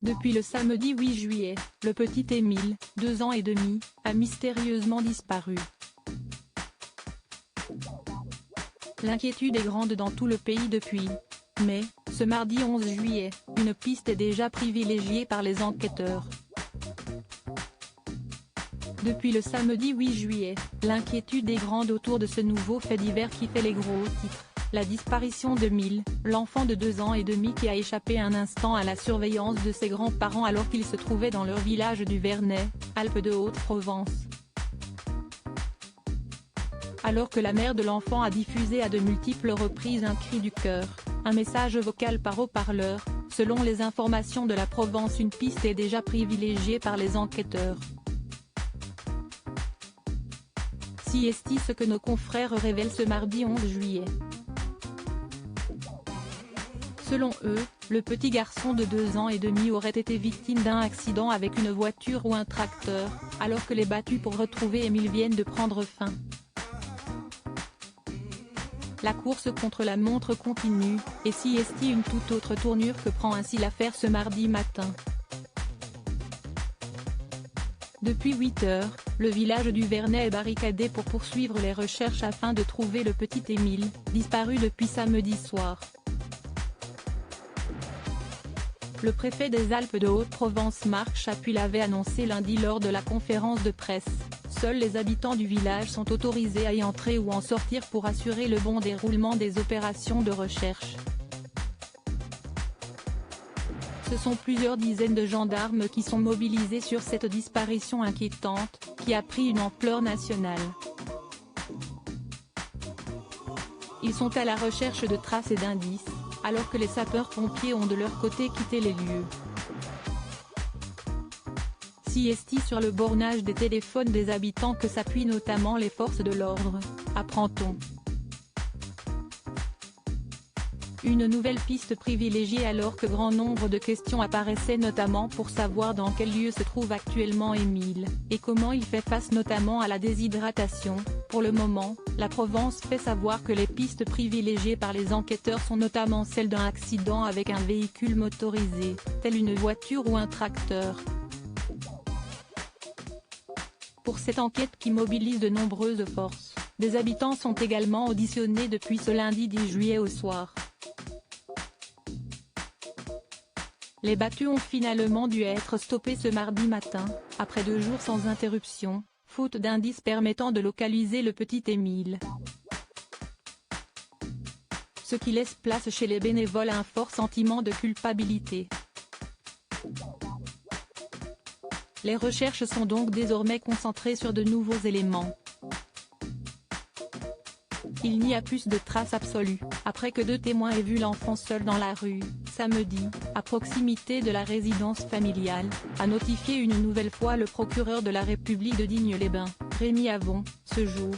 Depuis le samedi 8 juillet, le petit Émile, 2 ans et demi, a mystérieusement disparu. L'inquiétude est grande dans tout le pays depuis. Mais, ce mardi 11 juillet, une piste est déjà privilégiée par les enquêteurs. Depuis le samedi 8 juillet, l'inquiétude est grande autour de ce nouveau fait divers qui fait les gros titres. La disparition d'Émile, l'enfant de 2 ans et demi qui a échappé un instant à la surveillance de ses grands-parents alors qu'ils se trouvaient dans leur village du Vernet, Alpes de Haute-Provence. Alors que la mère de l'enfant a diffusé à de multiples reprises un cri du cœur, un message vocal par haut-parleur, selon les informations de la Provence, une piste est déjà privilégiée par les enquêteurs. Si est ce que nos confrères révèlent ce mardi 11 juillet. Selon eux, le petit garçon de 2 ans et demi aurait été victime d'un accident avec une voiture ou un tracteur, alors que les battues pour retrouver Émile viennent de prendre fin. La course contre la montre continue, et si est une toute autre tournure que prend ainsi l'affaire ce mardi matin. Depuis 8 heures, le village du Vernet est barricadé pour poursuivre les recherches afin de trouver le petit Émile, disparu depuis samedi soir. Le préfet des Alpes de Haute-Provence Marc Chapuis l'avait annoncé lundi lors de la conférence de presse. Seuls les habitants du village sont autorisés à y entrer ou en sortir pour assurer le bon déroulement des opérations de recherche. Ce sont plusieurs dizaines de gendarmes qui sont mobilisés sur cette disparition inquiétante, qui a pris une ampleur nationale. Ils sont à la recherche de traces et d'indices, alors que les sapeurs-pompiers ont de leur côté quitté les lieux. Si est sur le bornage des téléphones des habitants que s'appuient notamment les forces de l'ordre, apprend-on. Une nouvelle piste privilégiée alors que grand nombre de questions apparaissaient notamment pour savoir dans quel lieu se trouve actuellement Émile, et comment il fait face notamment à la déshydratation. Pour le moment, la Provence fait savoir que les pistes privilégiées par les enquêteurs sont notamment celles d'un accident avec un véhicule motorisé, tel une voiture ou un tracteur. Pour cette enquête qui mobilise de nombreuses forces, des habitants sont également auditionnés depuis ce lundi 10 juillet au soir. Les battues ont finalement dû être stoppées ce mardi matin, après 2 jours sans interruption, faute d'indices permettant de localiser le petit Émile. Ce qui laisse place chez les bénévoles à un fort sentiment de culpabilité. Les recherches sont donc désormais concentrées sur de nouveaux éléments. Il n'y a plus de traces absolues, après que 2 témoins aient vu l'enfant seul dans la rue, samedi, à proximité de la résidence familiale, a notifié une nouvelle fois le procureur de la République de Digne-les-Bains, Rémi Avon, ce jour.